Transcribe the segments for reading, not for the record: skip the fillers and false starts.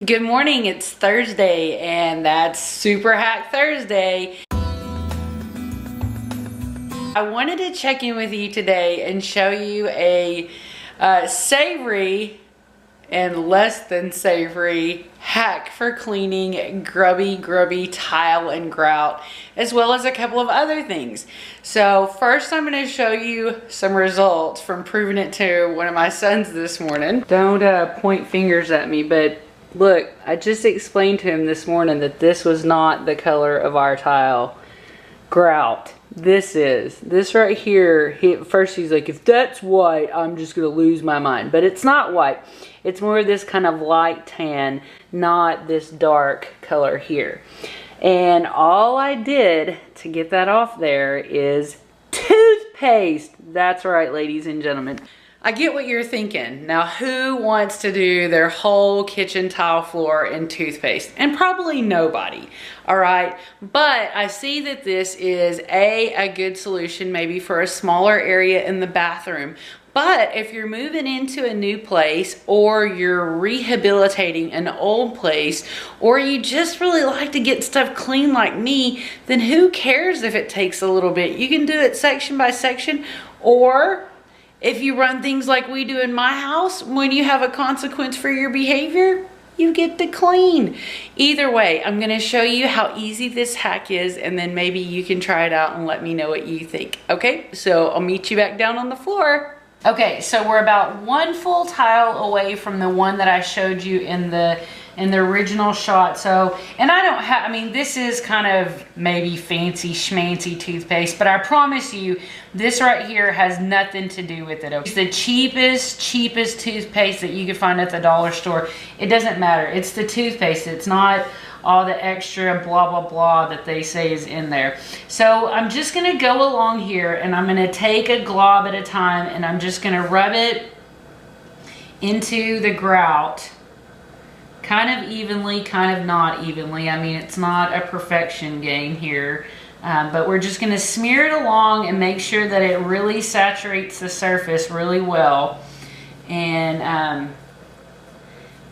Good morning, it's Thursday, and that's Super Hack Thursday. I wanted to check in with you today and show you a savory and less than savory hack for cleaning grubby tile and grout, as well as a couple of other things. So first I'm going to show you some results from proving it to one of my sons this morning. Don't point fingers at me, but look, I just explained to him this morning that this was not the color of our tile grout. This right here, at first he's like, if that's white, I'm just gonna lose my mind. But it's not white. It's more this kind of light tan, not this dark color here. And all I did to get that off there is toothpaste. That's right, ladies and gentlemen. I get what you're thinking. Now, who wants to do their whole kitchen tile floor in toothpaste? And probably nobody, all right? But I see that this is a good solution maybe for a smaller area in the bathroom. But if you're moving into a new place, or you're rehabilitating an old place, or you just really like to get stuff clean like me, then who cares if it takes a little bit? You can do it section by section, or if you run things like we do in my house, when you have a consequence for your behavior, you get to clean. Either way, I'm gonna show you how easy this hack is, and then maybe you can try it out and let me know what you think. Okay, so I'll meet you back down on the floor. Okay, so we're about one full tile away from the one that I showed you in the original shot. So, and I mean, this is kind of maybe fancy schmancy toothpaste, but I promise you, this right here has nothing to do with it. Okay? It's the cheapest toothpaste that you can find at the dollar store. It doesn't matter. It's the toothpaste. It's not all the extra blah, blah, blah that they say is in there. So I'm just gonna go along here, and I'm gonna take a glob at a time, and I'm just gonna rub it into the grout. Kind of evenly, kind of not evenly. I mean, it's not a perfection game here, but we're just gonna smear it along and make sure that it really saturates the surface really well, and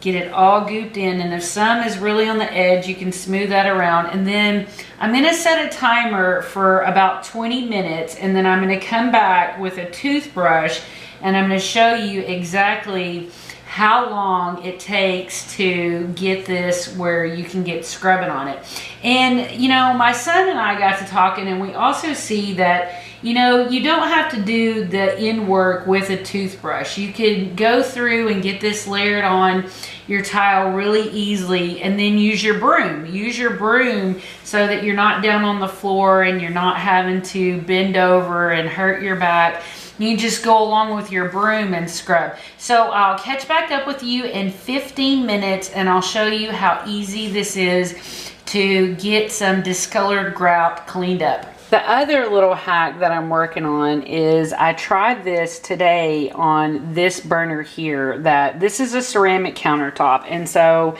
get it all gooped in. And if some is really on the edge, you can smooth that around. And then I'm gonna set a timer for about 20 minutes, and then I'm gonna come back with a toothbrush, and I'm gonna show you exactly how long it takes to get this where you can get scrubbing on it. And you know, my son and I got to talking, and we also see that, you know, you don't have to do the in work with a toothbrush. You can go through and get this layered on your tile really easily, and then use your broom. Use your broom so that you're not down on the floor and you're not having to bend over and hurt your back. You just go along with your broom and scrub. So I'll catch back up with you in 15 minutes, and I'll show you how easy this is to get some discolored grout cleaned up. The other little hack that I'm working on is I tried this today on this burner here. This is a ceramic countertop, and so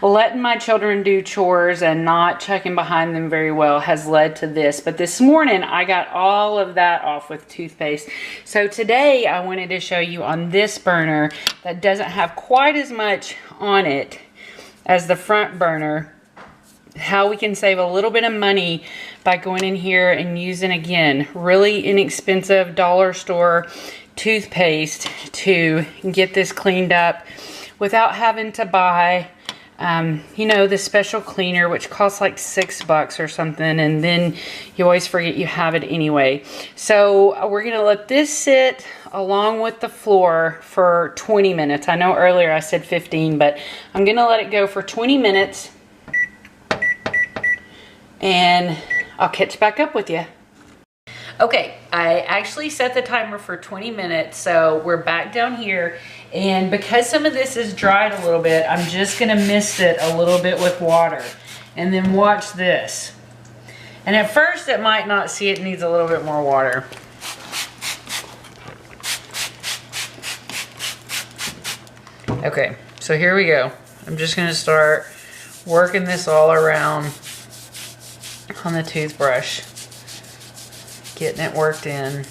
letting my children do chores and not checking behind them very well has led to this. But this morning I got all of that off with toothpaste. So today I wanted to show you on this burner that doesn't have quite as much on it as the front burner, how we can save a little bit of money by going in here and using, again, really inexpensive dollar store toothpaste to get this cleaned up without having to buy you know, the special cleaner, which costs like $6 or something, and then you always forget you have it anyway. So we're gonna let this sit along with the floor for 20 minutes. I know earlier I said 15, but I'm gonna let it go for 20 minutes, and I'll catch back up with you. Okay, I actually set the timer for 20 minutes, so we're back down here, and because some of this is dried a little bit, I'm just gonna mist it a little bit with water, and then watch this. And at first it might not see it needs a little bit more water. Okay, so here we go. I'm just gonna start working this all around on the toothbrush, getting it worked in.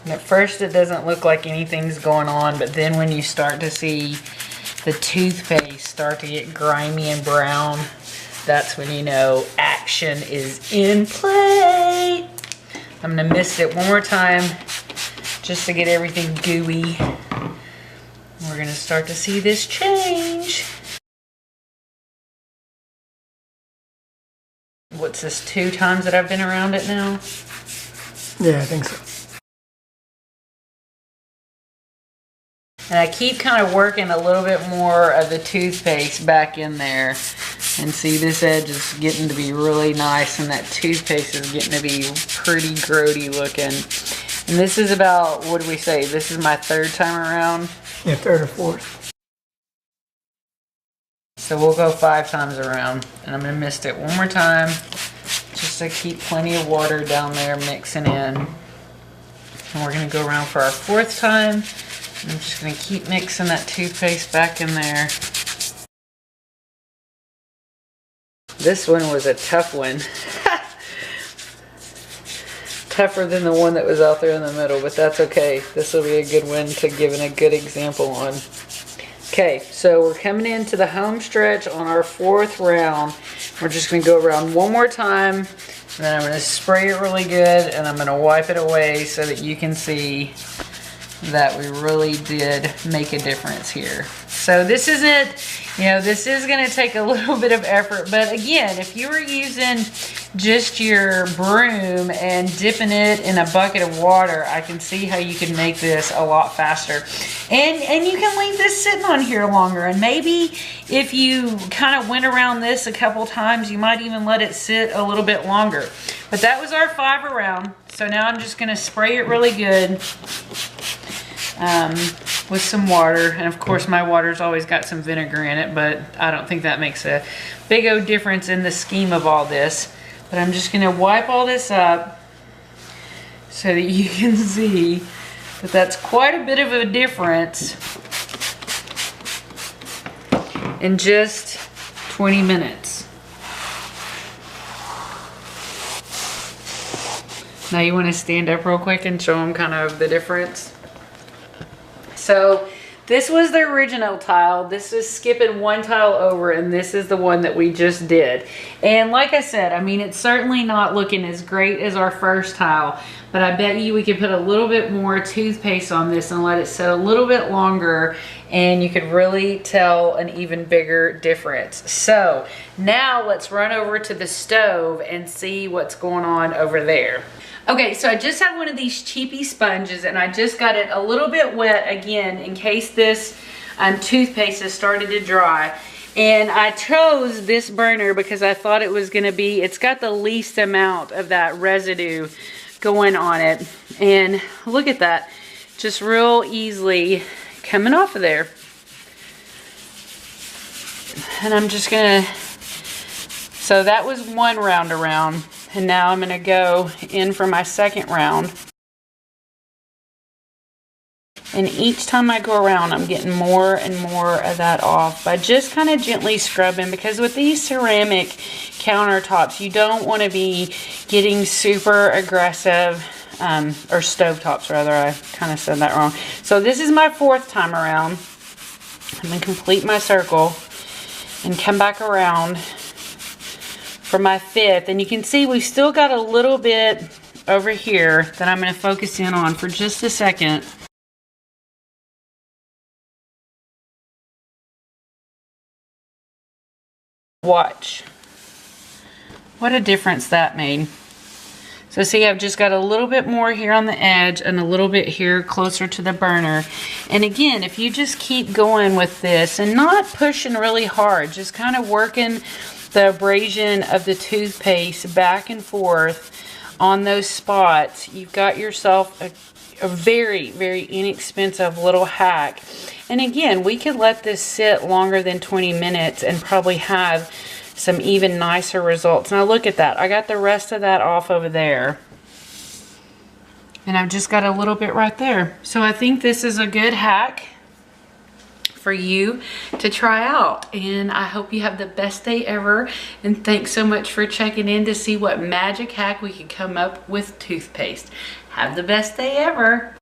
And at first it doesn't look like anything's going on, but then when you start to see the toothpaste start to get grimy and brown, that's when you know action is in play. I'm gonna mist it one more time just to get everything gooey. We're gonna start to see this change. What's this, 2 times that I've been around it now? Yeah, I think so. And I keep kind of working a little bit more of the toothpaste back in there. And see, this edge is getting to be really nice, and that toothpaste is getting to be pretty grody looking. And this is about, what do we say? This is my 3rd time around? Yeah, 3rd or 4th. So we'll go 5 times around. And I'm gonna mist it one more time, just to keep plenty of water down there mixing in. And we're gonna go around for our 4th time. I'm just going to keep mixing that toothpaste back in there. This one was a tough one. Tougher than the one that was out there in the middle, but that's okay. This will be a good one to give a good example on. Okay, so we're coming into the home stretch on our 4th round. We're just going to go around one more time, and then I'm going to spray it really good, and I'm going to wipe it away so that you can see that we really did make a difference here. So this isn't, you know, this is going to take a little bit of effort, but again, if you were using just your broom and dipping it in a bucket of water, I can see how you can make this a lot faster. And you can leave this sitting on here longer, and maybe if you kind of went around this a couple times, you might even let it sit a little bit longer. But that was our 5 around. So now I'm just going to spray it really good. With some water, and of course my water's always got some vinegar in it, but I don't think that makes a big old difference in the scheme of all this. But I'm just gonna wipe all this up so that you can see that that's quite a bit of a difference in just 20 minutes. Now you want to stand up real quick and show them kind of the difference. So this was the original tile. This is skipping 1 tile over, and this is the one that we just did. And like I said, I mean, it's certainly not looking as great as our 1st tile, but I bet you we could put a little bit more toothpaste on this and let it set a little bit longer, and you could really tell an even bigger difference. So now let's run over to the stove and see what's going on over there. Okay, so I just have one of these cheapy sponges, and I just got it a little bit wet again in case this toothpaste has started to dry. And I chose this burner because I thought it was gonna be, it's got the least amount of that residue going on it. And look at that, just real easily coming off of there. And I'm just gonna, so that was 1 round around. And now I'm going to go in for my 2nd round. And each time I go around, I'm getting more and more of that off by just kind of gently scrubbing, because with these ceramic countertops, you don't want to be getting super aggressive, or stovetops rather, I kind of said that wrong. So this is my 4th time around. I'm going to complete my circle and come back around for my 5th, and you can see we've still got a little bit over here that I'm going to focus in on for just a second. Watch what a difference that made. So see, I've just got a little bit more here on the edge and a little bit here closer to the burner. And again, if you just keep going with this and not pushing really hard, just kind of working the abrasion of the toothpaste back and forth on those spots, you've got yourself a very, very inexpensive little hack. And again, we could let this sit longer than 20 minutes and probably have some even nicer results. Now look at that. I got the rest of that off over there. And I've just got a little bit right there. So I think this is a good hack for you to try out, and I hope you have the best day ever, and thanks so much for checking in to see what magic hack we could come up with toothpaste. Have the best day ever.